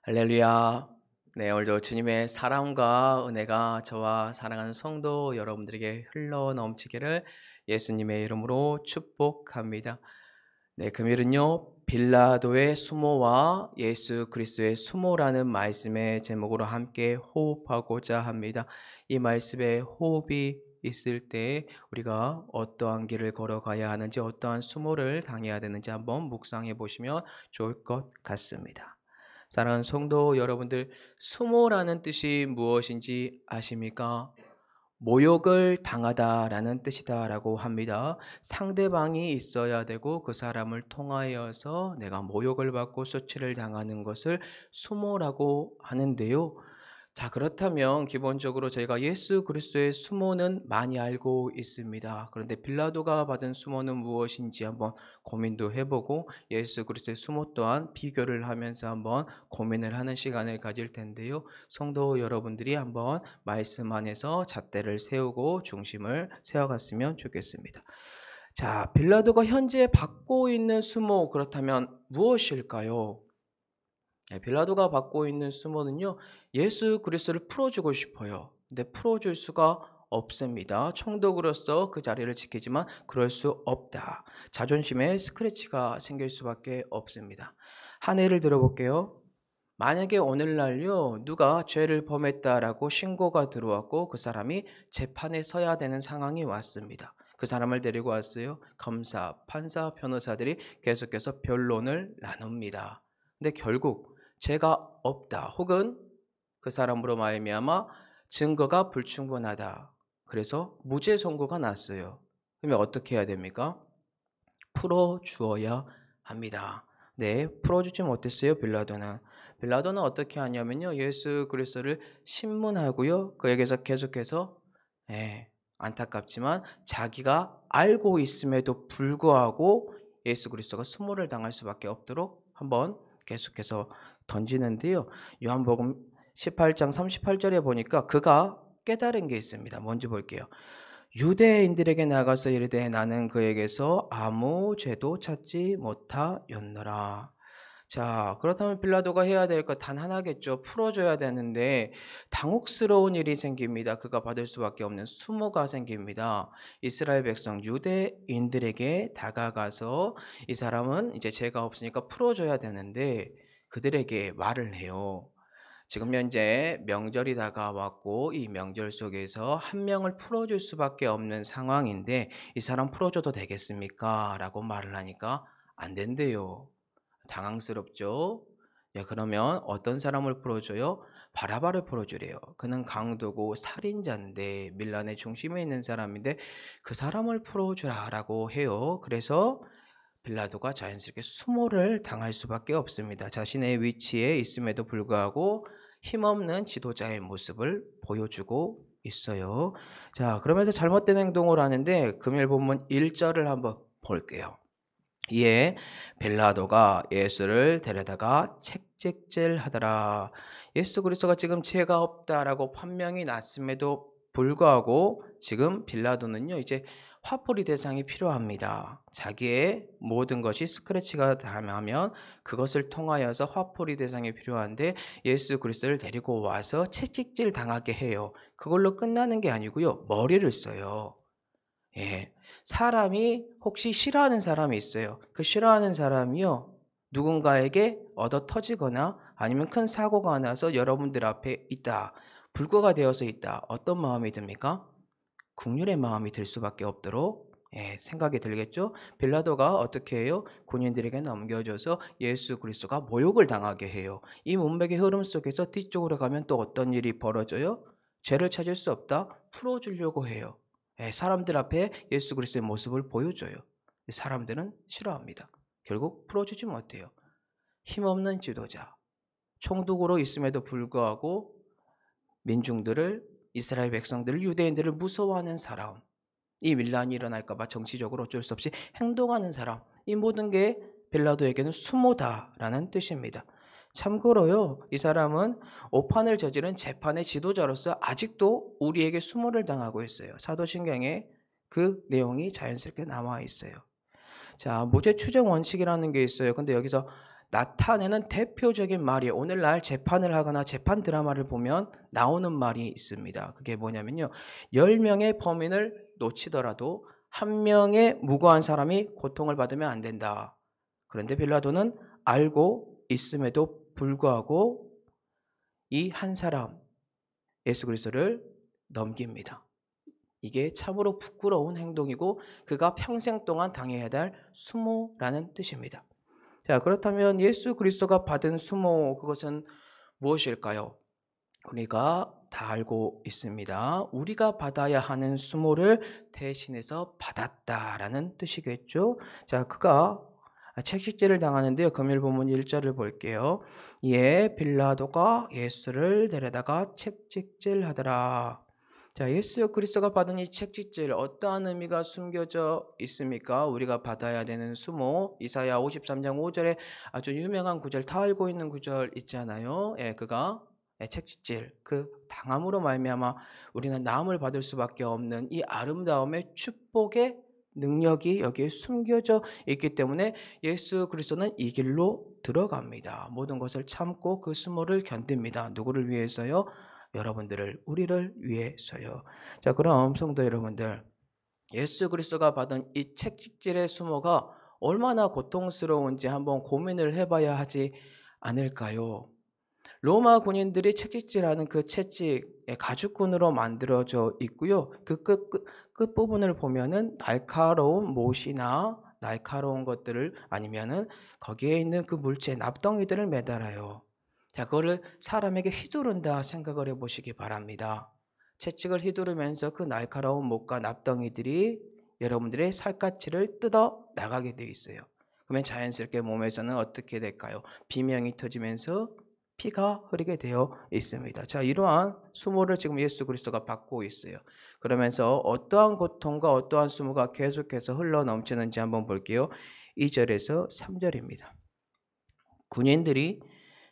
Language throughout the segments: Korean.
할렐루야. 네, 오늘도 주님의 사랑과 은혜가 저와 사랑하는 성도 여러분들에게 흘러 넘치기를 예수님의 이름으로 축복합니다. 네, 금요일은요, 빌라도의 수모와 예수 그리스도의 수모라는 말씀의 제목으로 함께 호흡하고자 합니다. 이 말씀에 호흡이 있을 때 우리가 어떠한 길을 걸어가야 하는지, 어떠한 수모를 당해야 되는지 한번 묵상해 보시면 좋을 것 같습니다. 사랑하는 성도 여러분들, 수모라는 뜻이 무엇인지 아십니까? 모욕을 당하다라는 뜻이다라고 합니다. 상대방이 있어야 되고 그 사람을 통하여서 내가 모욕을 받고 수치를 당하는 것을 수모라고 하는데요. 자, 그렇다면 기본적으로 저희가 예수 그리스도의 수모는 많이 알고 있습니다. 그런데 빌라도가 받은 수모는 무엇인지 한번 고민도 해보고 예수 그리스도의 수모 또한 비교를 하면서 한번 고민을 하는 시간을 가질 텐데요. 성도 여러분들이 한번 말씀 안에서 잣대를 세우고 중심을 세워갔으면 좋겠습니다. 자, 빌라도가 현재 받고 있는 수모, 그렇다면 무엇일까요? 네, 빌라도가 받고 있는 수모는요, 예수 그리스도를 풀어주고 싶어요. 근데 풀어줄 수가 없습니다. 총독으로서 그 자리를 지키지만 그럴 수 없다. 자존심에 스크래치가 생길 수밖에 없습니다. 한 예를 들어볼게요. 만약에 오늘날요, 누가 죄를 범했다라고 신고가 들어왔고 그 사람이 재판에 서야 되는 상황이 왔습니다. 그 사람을 데리고 왔어요. 검사, 판사, 변호사들이 계속해서 변론을 나눕니다. 근데 결국 죄가 없다, 혹은 그 사람으로 말미암아 증거가 불충분하다, 그래서 무죄 선고가 났어요. 그러면 어떻게 해야 됩니까? 풀어주어야 합니다. 네, 풀어주지 못했어요, 빌라도는. 빌라도는 어떻게 하냐면요, 예수 그리스도를 신문하고요, 그에게서 계속해서, 안타깝지만 자기가 알고 있음에도 불구하고 예수 그리스도가 수모를 당할 수밖에 없도록 한번 계속해서 던지는데요. 요한복음 18장 38절에 보니까 그가 깨달은 게 있습니다. 뭔지 볼게요. 유대인들에게 나가서 이르되 나는 그에게서 아무 죄도 찾지 못하였노라. 자, 그렇다면 빌라도가 해야 될 것 단 하나겠죠. 풀어줘야 되는데 당혹스러운 일이 생깁니다. 그가 받을 수밖에 없는 수모가 생깁니다. 이스라엘 백성 유대인들에게 다가가서 이 사람은 이제 죄가 없으니까 풀어줘야 되는데 그들에게 말을 해요. 지금 현재 명절이 다가왔고 이 명절 속에서 한 명을 풀어줄 수밖에 없는 상황인데 이 사람 풀어줘도 되겠습니까? 라고 말을 하니까 안 된대요. 당황스럽죠? 야, 그러면 어떤 사람을 풀어줘요? 바라바를 풀어주래요. 그는 강도고 살인자인데 밀란의 중심에 있는 사람인데 그 사람을 풀어주라라고 해요. 그래서 빌라도가 자연스럽게 수모를 당할 수밖에 없습니다. 자신의 위치에 있음에도 불구하고 힘없는 지도자의 모습을 보여주고 있어요. 자, 그러면서 잘못된 행동을 하는데 금일 본문 1절을 한번 볼게요. 이에 빌라도가 예수를 데려다가 책찍질하더라. 예수 그리스도가 지금 죄가 없다라고 판명이 났음에도 불구하고 지금 빌라도는요, 이제 화풀이 대상이 필요합니다. 자기의 모든 것이 스크래치가 당하면 그것을 통하여서 화풀이 대상이 필요한데 예수 그리스도를 데리고 와서 채찍질 당하게 해요. 그걸로 끝나는 게 아니고요, 머리를 써요. 예. 사람이 혹시 싫어하는 사람이 있어요. 그 싫어하는 사람이요, 누군가에게 얻어 터지거나 아니면 큰 사고가 나서 여러분들 앞에 있다, 불구가 되어서 있다. 어떤 마음이 듭니까? 국률의 마음이 들 수밖에 없도록 생각이 들겠죠. 빌라도가 어떻게 해요? 군인들에게 넘겨줘서 예수 그리스도가 모욕을 당하게 해요. 이 문맥의 흐름 속에서 뒤쪽으로 가면 또 어떤 일이 벌어져요? 죄를 찾을 수 없다, 풀어주려고 해요. 사람들 앞에 예수 그리스도의 모습을 보여줘요. 사람들은 싫어합니다. 결국 풀어주지 못해요. 힘없는 지도자, 총독으로 있음에도 불구하고 민중들을, 이스라엘 백성들을, 유대인들을 무서워하는 사람, 이 밀란이 일어날까 봐 정치적으로 어쩔 수 없이 행동하는 사람, 이 모든 게 빌라도에게는 수모다라는 뜻입니다. 참고로요, 이 사람은 오판을 저지른 재판의 지도자로서 아직도 우리에게 수모를 당하고 있어요. 사도신경에 그 내용이 자연스럽게 나와 있어요. 자, 무죄 추정 원칙이라는 게 있어요. 근데 여기서 나타내는 대표적인 말이 오늘날 재판을 하거나 재판 드라마를 보면 나오는 말이 있습니다. 그게 뭐냐면요. 10명의 범인을 놓치더라도 한 명의 무고한 사람이 고통을 받으면 안 된다. 그런데 빌라도는 알고 있음에도 불구하고 이 한 사람 예수 그리스도를 넘깁니다. 이게 참으로 부끄러운 행동이고 그가 평생 동안 당해야 될 수모라는 뜻입니다. 자, 그렇다면 예수 그리스도가 받은 수모 그것은 무엇일까요? 우리가 다 알고 있습니다. 우리가 받아야 하는 수모를 대신해서 받았다라는 뜻이겠죠. 자, 그가 책식질을 당하는데요. 금일 본문 1절을 볼게요. 이에 빌라도가 예수를 데려다가 책찍질하더라. 자, 예수 그리스도가 받은 이 책찍질 어떠한 의미가 숨겨져 있습니까? 우리가 받아야 되는 수모 이사야 53장 5절에 아주 유명한 구절 다 알고 있는 구절 있잖아요. 예, 그가 책찍질 그 당함으로 말미암아 우리는 나음을 받을 수밖에 없는 이 아름다움의 축복의 능력이 여기에 숨겨져 있기 때문에 예수 그리스도는 이 길로 들어갑니다. 모든 것을 참고 그 수모를 견딥니다. 누구를 위해서요? 여러분들을 우리를 위해서요. 자, 그럼 성도 여러분들 예수 그리스도가 받은 이 책찍질의 수모가 얼마나 고통스러운지 한번 고민을 해봐야 하지 않을까요? 로마 군인들이 채찍질하는 그 채찍 가죽끈으로 만들어져 있고요. 그 끝부분을 보면은 날카로운 못이나 날카로운 것들을 아니면은 거기에 있는 그 물체 납덩이들을 매달아요. 자, 그거를 사람에게 휘두른다 생각을 해보시기 바랍니다. 채찍을 휘두르면서 그 날카로운 못과 납덩이들이 여러분들의 살갗을 뜯어 나가게 되어 있어요. 그러면 자연스럽게 몸에서는 어떻게 될까요? 비명이 터지면서 피가 흐르게 되어 있습니다. 자, 이러한 수모를 지금 예수 그리스도가 받고 있어요. 그러면서 어떠한 고통과 어떠한 수모가 계속해서 흘러 넘치는지 한번 볼게요. 2절에서 3절입니다. 군인들이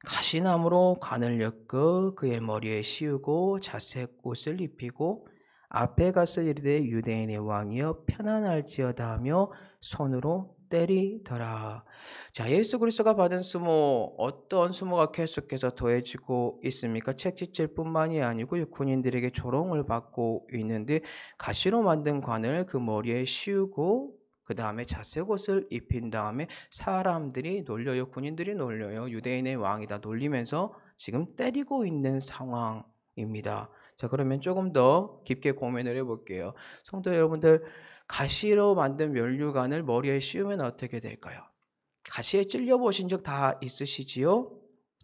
가시나무로 관을 엮어 그의 머리에 씌우고 자색 옷을 입히고 앞에 가서 이르되 유대인의 왕이여 편안할지어다 하며 손으로 때리더라. 자, 예수 그리스도가 받은 수모 어떤 수모가 계속해서 더해지고 있습니까? 채찍질뿐만이 아니고 군인들에게 조롱을 받고 있는데 가시로 만든 관을 그 머리에 씌우고 그 다음에 자색옷을 입힌 다음에 사람들이 놀려요. 군인들이 놀려요. 유대인의 왕이다 놀리면서 지금 때리고 있는 상황입니다. 자, 그러면 조금 더 깊게 고민을 해볼게요. 성도 여러분들, 가시로 만든 면류관을 머리에 씌우면 어떻게 될까요? 가시에 찔려 보신 적 다 있으시지요?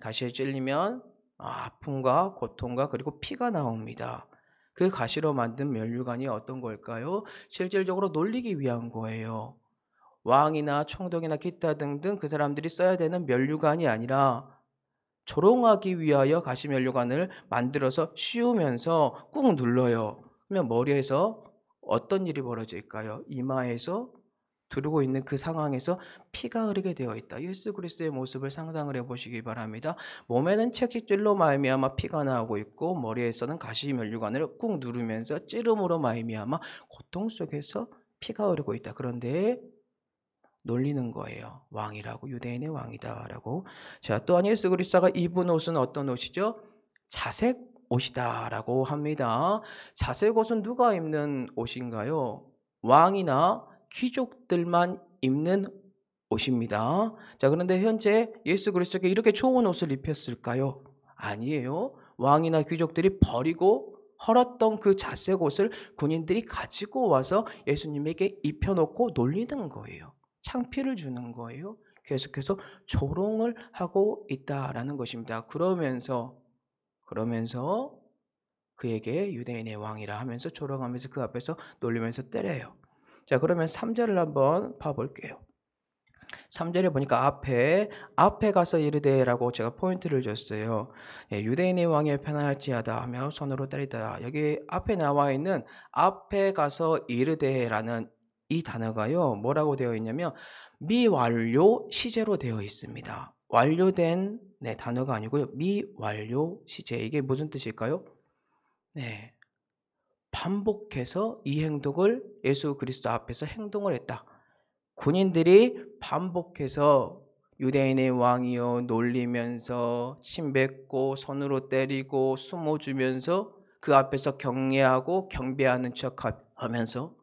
가시에 찔리면 아픔과 고통과 그리고 피가 나옵니다. 그 가시로 만든 면류관이 어떤 걸까요? 실질적으로 놀리기 위한 거예요. 왕이나 총독이나 기타 등등 그 사람들이 써야 되는 면류관이 아니라 조롱하기 위하여 가시 면류관을 만들어서 씌우면서 꾹 눌러요. 그러면 머리에서 어떤 일이 벌어질까요? 이마에서 두르고 있는 그 상황에서 피가 흐르게 되어 있다. 예수 그리스도의 모습을 상상을 해보시기 바랍니다. 몸에는 채찍질로 말미암아 피가 나오고 있고 머리에서는 가시 면류관을 꾹 누르면서 찌름으로 말미암아 고통 속에서 피가 흐르고 있다. 그런데 놀리는 거예요. 왕이라고, 유대인의 왕이다라고. 자, 또한 예수 그리스도가 입은 옷은 어떤 옷이죠? 자색 옷이다라고 합니다. 자색 옷은 누가 입는 옷인가요? 왕이나 귀족들만 입는 옷입니다. 자, 그런데 현재 예수 그리스도께 이렇게 좋은 옷을 입혔을까요? 아니에요. 왕이나 귀족들이 버리고 헐었던 그 자색 옷을 군인들이 가지고 와서 예수님에게 입혀놓고 놀리는 거예요. 창피를 주는 거예요. 계속해서 조롱을 하고 있다라는 것입니다. 그러면서 그에게 유대인의 왕이라 하면서 조롱하면서 그 앞에서 놀리면서 때려요. 자, 그러면 3절을 한번 봐볼게요. 3절에 보니까 앞에 가서 이르되라고 제가 포인트를 줬어요. 예, 유대인의 왕이 편안할지어다 하며 손으로 때리더라. 여기 앞에 나와 있는 앞에 가서 이르되라는 이 단어가요. 뭐라고 되어 있냐면 미완료 시제로 되어 있습니다. 완료된 단어가 아니고요. 미완료 시제. 이게 무슨 뜻일까요? 네. 반복해서 이 행동을 예수 그리스도 앞에서 행동을 했다. 군인들이 반복해서 유대인의 왕이여 놀리면서 침뱉고 손으로 때리고 숨어주면서 그 앞에서 경례하고 경배하는 척하면서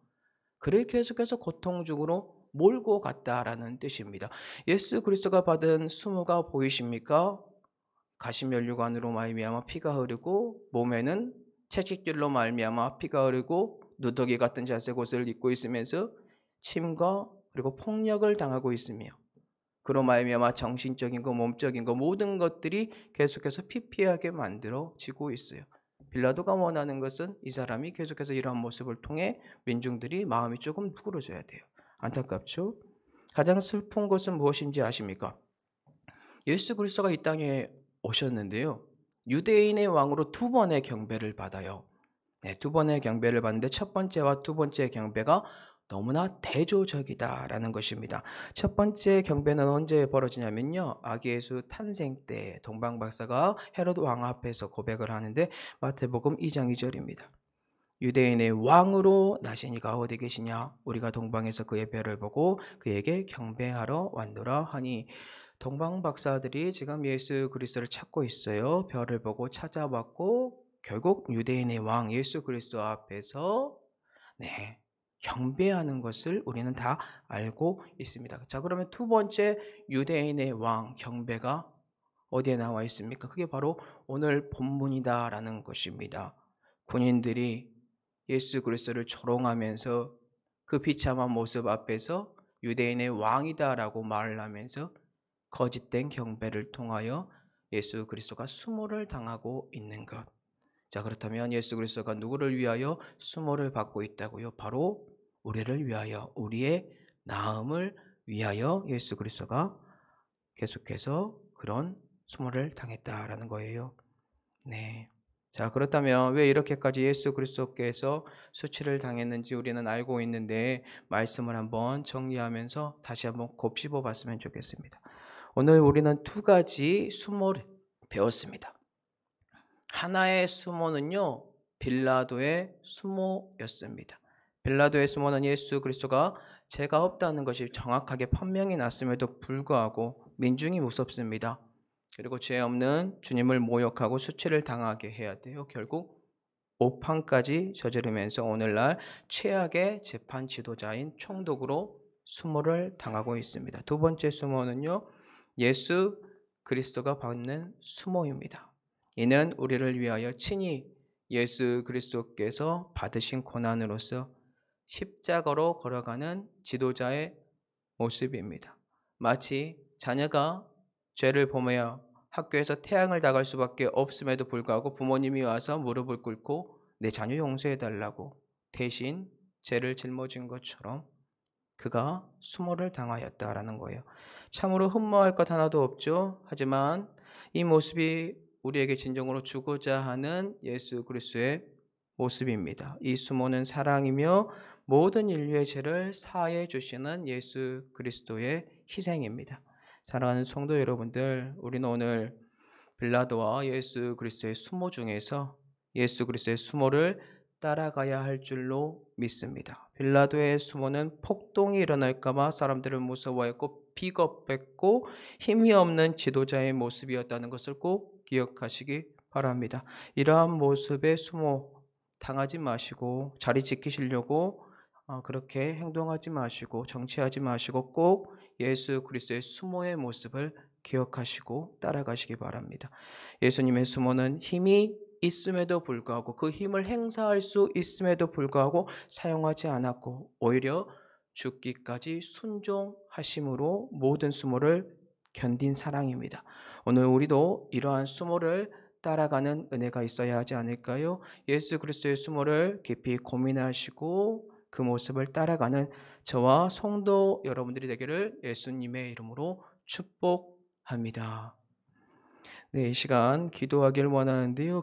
그를 계속해서 고통 중으로 몰고 갔다라는 뜻입니다. 예수 그리스도가 받은 수모가 보이십니까? 가시면류관으로 말미암아 피가 흐르고 몸에는 채찍질로 말미암아 피가 흐르고 누더기 같은 자색 옷을 입고 있으면서 침과 그리고 폭력을 당하고 있으며 그로 말미암아 정신적인 거 몸적인 거 모든 것들이 계속해서 피폐하게 만들어지고 있어요. 빌라도가 원하는 것은 이 사람이 계속해서 이러한 모습을 통해 민중들이 마음이 조금 누그러져야 돼요. 안타깝죠? 가장 슬픈 것은 무엇인지 아십니까? 예수 그리스도가 이 땅에 오셨는데요. 유대인의 왕으로 두 번의 경배를 받아요. 네, 두 번의 경배를 받는데 첫 번째와 두 번째 경배가 너무나 대조적이다라는 것입니다. 첫 번째 경배는 언제 벌어지냐면요. 아기 예수 탄생 때 동방 박사가 헤로드 왕 앞에서 고백을 하는데 마태복음 2장 2절입니다. 유대인의 왕으로 나신 이가 어디 계시냐? 우리가 동방에서 그의 별을 보고 그에게 경배하러 왔노라 하니 동방 박사들이 지금 예수 그리스도를 찾고 있어요. 별을 보고 찾아왔고 결국 유대인의 왕 예수 그리스도 앞에서 네, 경배하는 것을 우리는 다 알고 있습니다. 자, 그러면 두 번째 유대인의 왕 경배가 어디에 나와 있습니까? 그게 바로 오늘 본문이다라는 것입니다. 군인들이 예수 그리스도를 조롱하면서 그 비참한 모습 앞에서 유대인의 왕이다라고 말을 하면서 거짓된 경배를 통하여 예수 그리스도가 수모를 당하고 있는 것. 자, 그렇다면 예수 그리스도가 누구를 위하여 수모를 받고 있다고요? 바로 우리를 위하여, 우리의 나음을 위하여 예수 그리스도가 계속해서 그런 수모를 당했다라는 거예요. 네. 자, 그렇다면 왜 이렇게까지 예수 그리스도께서 수치를 당했는지 우리는 알고 있는데 말씀을 한번 정리하면서 다시 한번 곱씹어 봤으면 좋겠습니다. 오늘 우리는 두 가지 수모를 배웠습니다. 하나의 수모는요, 빌라도의 수모였습니다. 빌라도의 수모는 예수 그리스도가 죄가 없다는 것이 정확하게 판명이 났음에도 불구하고 민중이 무섭습니다. 그리고 죄 없는 주님을 모욕하고 수치를 당하게 해야 돼요. 결국 오판까지 저지르면서 오늘날 최악의 재판 지도자인 총독으로 수모를 당하고 있습니다. 두 번째 수모는요, 예수 그리스도가 받는 수모입니다. 이는 우리를 위하여 친히 예수 그리스도께서 받으신 고난으로서 십자가로 걸어가는 지도자의 모습입니다. 마치 자녀가 죄를 범하여 학교에서 태양을 당할 수밖에 없음에도 불구하고 부모님이 와서 무릎을 꿇고 내 자녀 용서해달라고 대신 죄를 짊어진 것처럼 그가 수모를 당하였다라는 거예요. 참으로 흠모할 것 하나도 없죠. 하지만 이 모습이 우리에게 진정으로 주고자 하는 예수 그리스도의 모습입니다. 이 수모는 사랑이며 모든 인류의 죄를 사해 주시는 예수 그리스도의 희생입니다. 사랑하는 성도 여러분들, 우리는 오늘 빌라도와 예수 그리스도의 수모 중에서 예수 그리스도의 수모를 따라가야 할 줄로 믿습니다. 빌라도의 수모는 폭동이 일어날까봐 사람들을 무서워했고 비겁했고 힘이 없는 지도자의 모습이었다는 것을 꼭 기억하시기 바랍니다. 이러한 모습의 수모 당하지 마시고 자리 지키시려고 그렇게 행동하지 마시고 정치하지 마시고 꼭 예수 그리스도의 수모의 모습을 기억하시고 따라가시기 바랍니다. 예수님의 수모는 힘이 있음에도 불구하고 그 힘을 행사할 수 있음에도 불구하고 사용하지 않았고 오히려 죽기까지 순종하심으로 모든 수모를 견딘 사랑입니다. 오늘 우리도 이러한 수모를 따라가는 은혜가 있어야 하지 않을까요? 예수 그리스도의 수모를 깊이 고민하시고 그 모습을 따라가는 저와 성도 여러분들이 되기를 예수님의 이름으로 축복합니다. 네, 이 시간 기도하길 원하는데요.